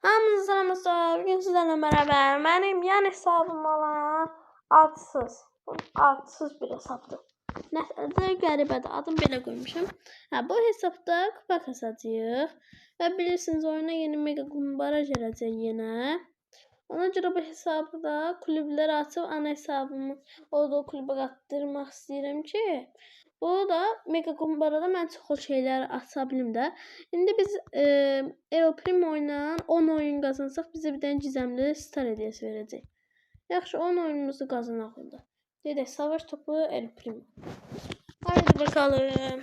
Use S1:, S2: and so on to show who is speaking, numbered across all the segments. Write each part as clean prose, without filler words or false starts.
S1: Hamınıza selamlar. Bugün sizlerle beraber benim yan hesabım olan adsız bir hesapdır. Nəsə qəribədir. Adım belə qoymuşam. Bu hesabda kupa kasacağıq. Və bilirsiniz oyuna yeni mega kumbara gələcək yenə. Ona görə bu hesabı da kulüblərə açıb ana hesabımı olduğu kulübə qatdırmaq istəyirəm ki, bu da mega kumbarada mən çox şeylər aça bilim də. İndi biz El Primo ilə 10 oyun qazansaq bizə bir dənə gizemli star hediyəsi verəcək. Yaxşı 10 oyunumuzu qazanaq onda. Gedək savaş topu El Primo. Haydi bakalım.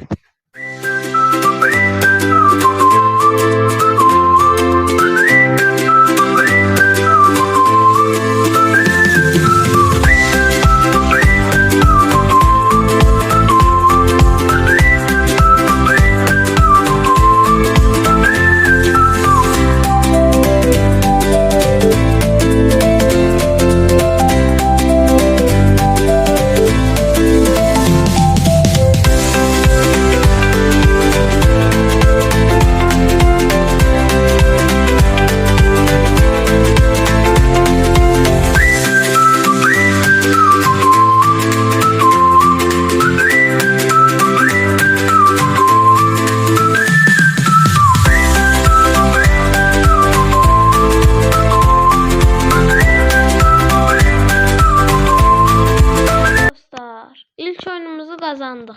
S1: İlk oyunumuzu kazandık.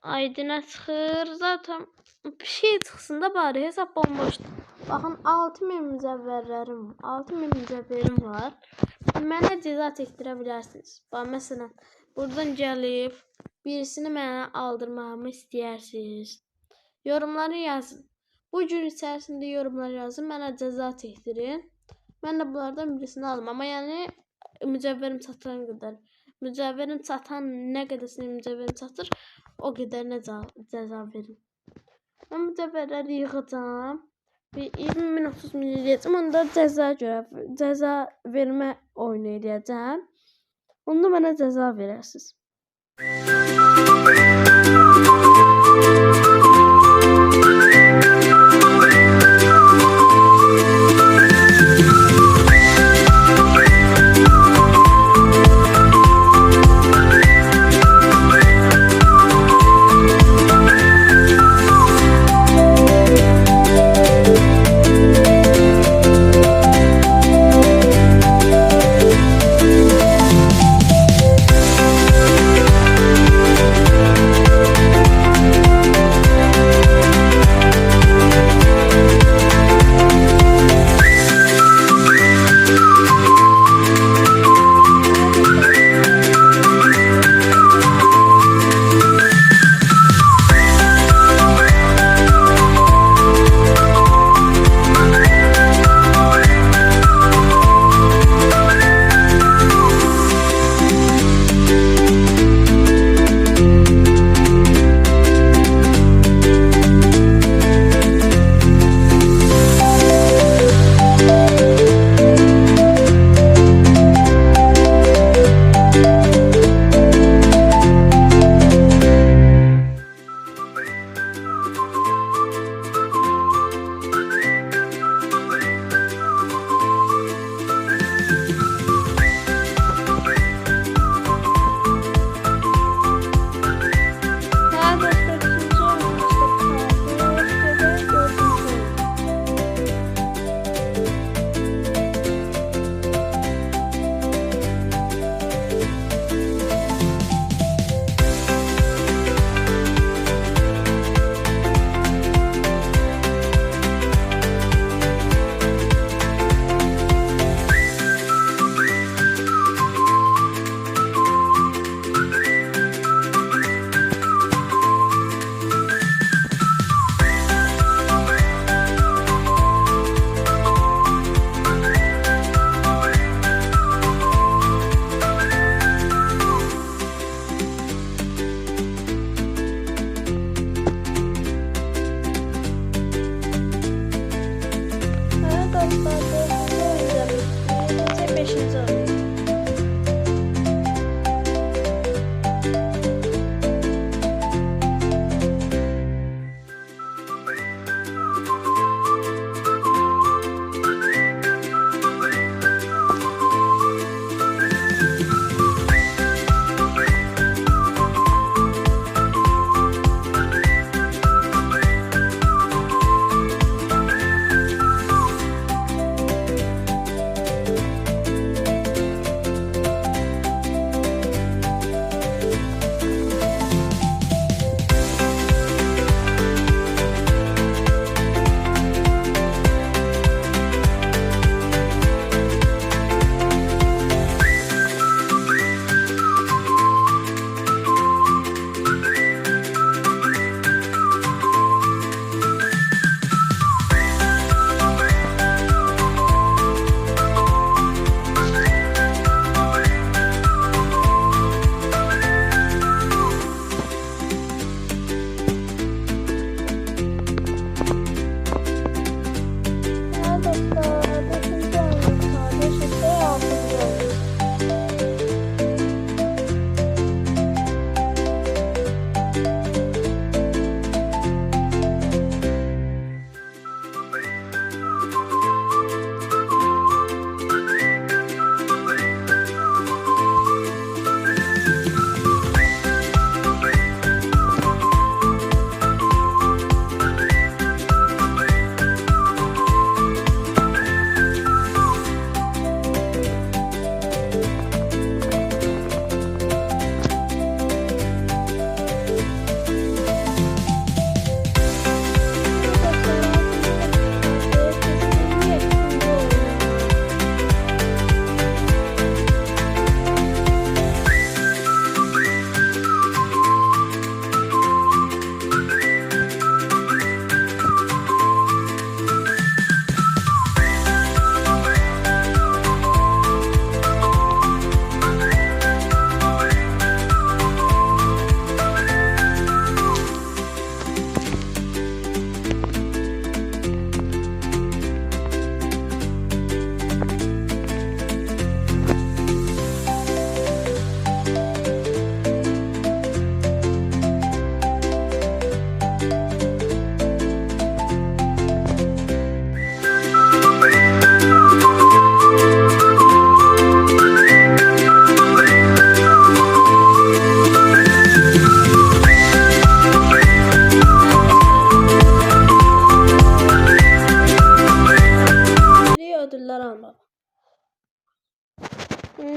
S1: Aydın'a çıxır. Zaten bir şey çıxsın da bari hesap bomboşdur. Baxın 6000 mücəvvərlərim, 6000 mücəvvərim var. Mənə cəza çəkdirə bilərsiniz. Bax məsələn, buradan gəlib birisini mənə aldırmağımı istəyirsiniz. Yorumları yazın. Bu gün içərisində yorumlar yazın, mənə cəza çəkdirin. Mən də bunlardan birisini alım. Amma yəni mücəvvərim çatan qədər. Mücəvvərim çatan nə qədərsini mücəvvərim çatır, o qədər nə cəza verin. Mən mücəvvərləri yığacağım. 20.030 min eləyəcəm. Onda cəza vermə oyunu eləyəcəm. Onda mənə cəza verərsiniz.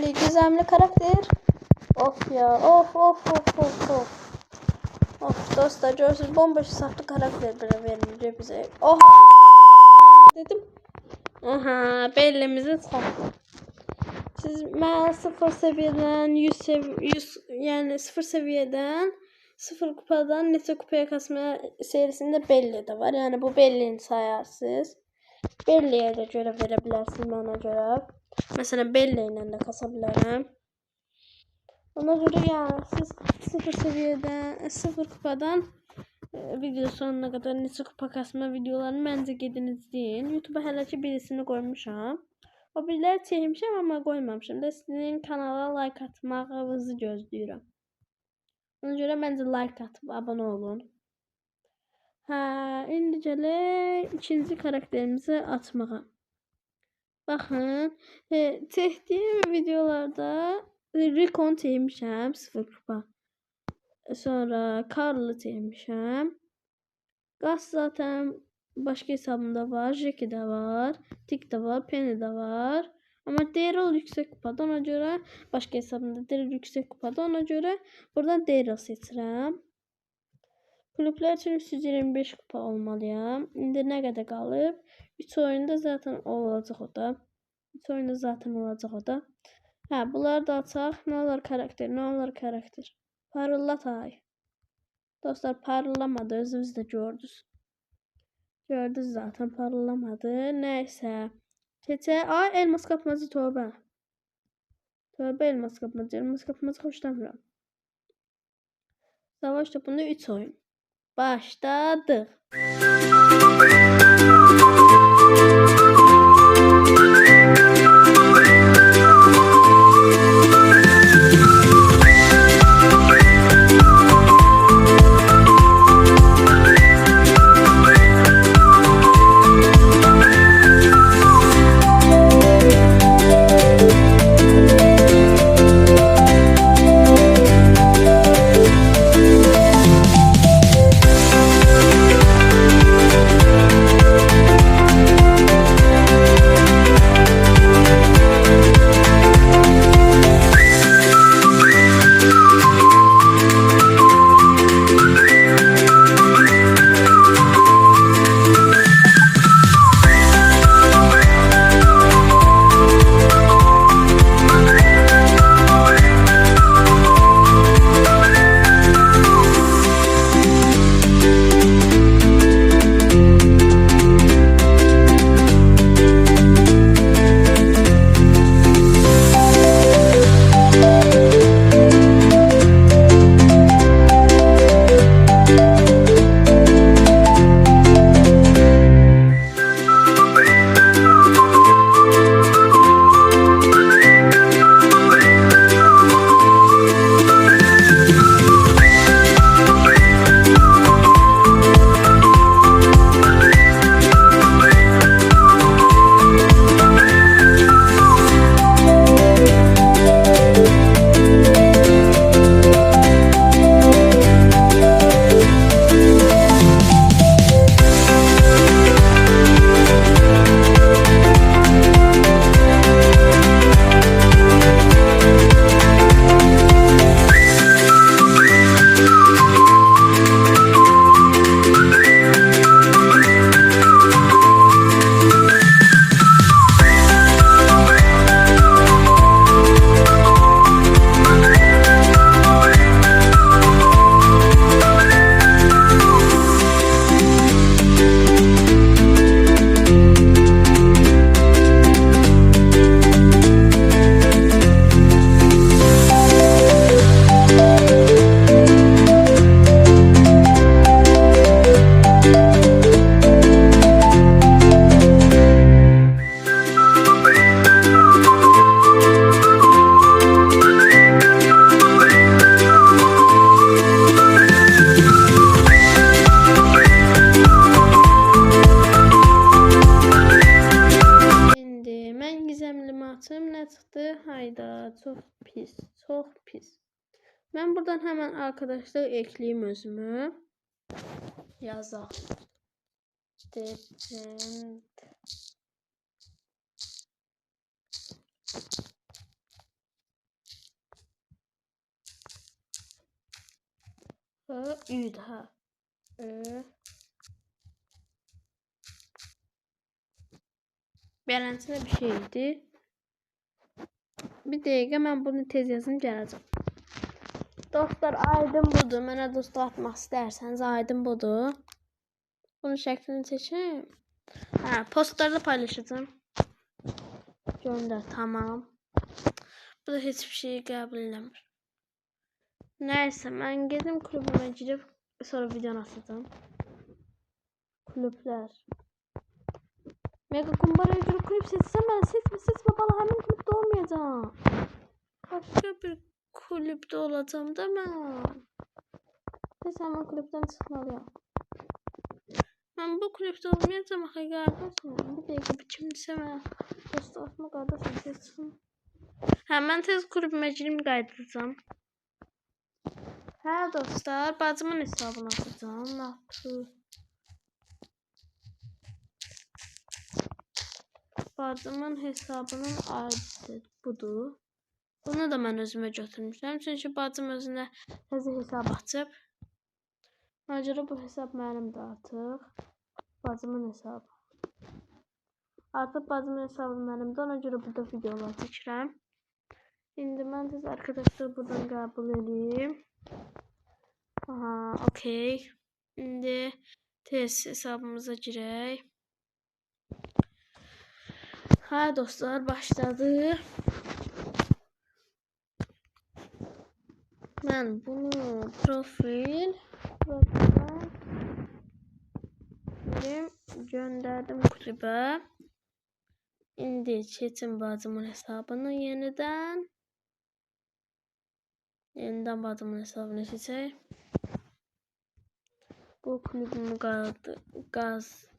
S1: Şöyle gizemli karakter. Of ya. Of of of of of. Of dostlar görürsünüz bomboş saxta karakter belə veriləcək bizə. Oha dedim. Aha bellimizi çıxartdı. Siz mən 0 seviyeden 100 yani 0 seviyeden 0 kupadan neçə kupaya kasma serisinde belli de var. Yani bu bellini sayarsınız. Belliyə də görə verə bilərsiniz mənə görə. Mesela belli ilə də kasa bilərəm. Ona göre yani siz 0 seviyeden 0 kupadan video sonuna kadar neçə kupa kasma videolarını bence gedin izleyin. YouTube'a hələ ki birisini koymuşam. O biriləri çəkmişəm amma qoymamışam da sizin kanala like atmağınızı gözləyirəm. Ona görə bence like atıp abone olun. İndi gələk ikinci karakterimizi atmağa. Baxın, çəkdiyim videolarda Recon çəkmişəm 0 kupa. Sonra Karl'ı çəkmişəm. Gaz zaten başka hesabımda var. Jackie de var. Tik de var. Penny de var. Ama Daryl yüksek kupada. Ona göre başka hesabımda Daryl yüksek kupada. Ona göre buradan Daryl seçirəm. Kulüpler için 325 kupa olmalıyam. İndi ne kadar qalıb? 3 oyunda zaten olacaq o da. 3 oyunda zaten olacaq o da. Bunları da açaq. Ne olur karakter? Ne olur karakter? Parıllat ay. Dostlar parlamadı. Özünüz de gördünüz. Gördünüz zaten parlamadı. Neyse. Keçe. Ay elmas kapmacı tövbe. Tövbe elmas kapmacı. Elmas kapmacı hoşlanmıyorum. Savaş topunda 3 oyun. Başladı. Hayda çok pis. Çok pis. Ben buradan hemen arkadaşlar ekleyeyim özümü. Yazaq. Depend. Ü daha. Beləncə bir şeydi. Bir dəqiqə mən bunu tez yazım gələcəm. Dostlar, aydın budur. Mənə dost atmaq istərsəniz aydın budur. Bunun şəklini çəkim. Postlarda paylaşacağım. Gönder, tamam. Bu da hiçbir şeyi qəbul eləmir. Nəysə, mən gedim klubuma girib sonra video atacağım. Kulüpler. Mega kumbaraya göre kulüp seçsem ben seçme bana hemen kulüpte olmayacağım. Başka bir kulüpte olacağım değil mi? Neyse hemen kulüpten çıkmalıyım. Ben bu kulüpte olmayacağım arkadaşlar. Bir dakika biçimli sevmem. Dostu atma kardeşim seçsin. Hemen tez kulübüme gireyim kaydedeceğim. Hə dostlar, bacımın hesabını atacağım. Nasıl? Bacımın hesabının adresi budur. Bunu da mən özümə götürmüşəm. Çünki bacım özünə təzə hesab açıb. Ona görə bu hesab mənimdir artıq. Bacımın hesabı. Artıq bacımın hesabı mənimdir. Ona görə burada videolar çəkirəm. İndi mən tez arkadaşlar buradan qəbul edeyim. Aha, okey. İndi tez hesabımıza girək. Ha dostlar, başladı. Ben bunu profil gönderdim kulübe. İndi seçim bacımın hesabını yeniden bacımın hesabını seçeyim. Bu kulübümü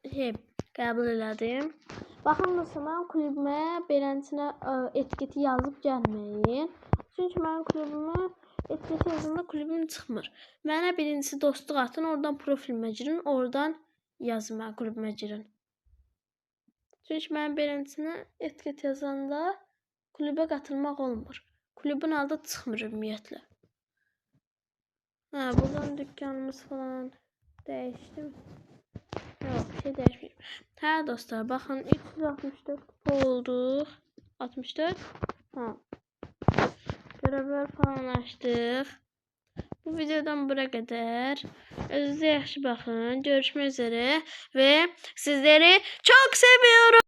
S1: hep qəbul elədim. Baxın nasıl mən kulübümə beləsinə etiketi yazıb gəlməyin. Çünki mən kulübümü etiketi yazanda kulübüm çıxmır. Mənə birincisi dostluq atın, oradan profilimə girin, oradan yazın mən kulübümə girin. Çünki mən beləsinə etiket yazanda kulübə qatılmaq olmur. Kulübün adı çıxmır ümumiyyətlə. Buradan dükkanımız falan dəyişdim. Yok, bir şey değişmeyeyim. Ha dostlar, bakın 364 oldu. 64. Görevler falan açtık. Bu videodan buraya kadar. Özünüze yaxşı bakın. Görüşmek üzere ve sizleri çok seviyorum.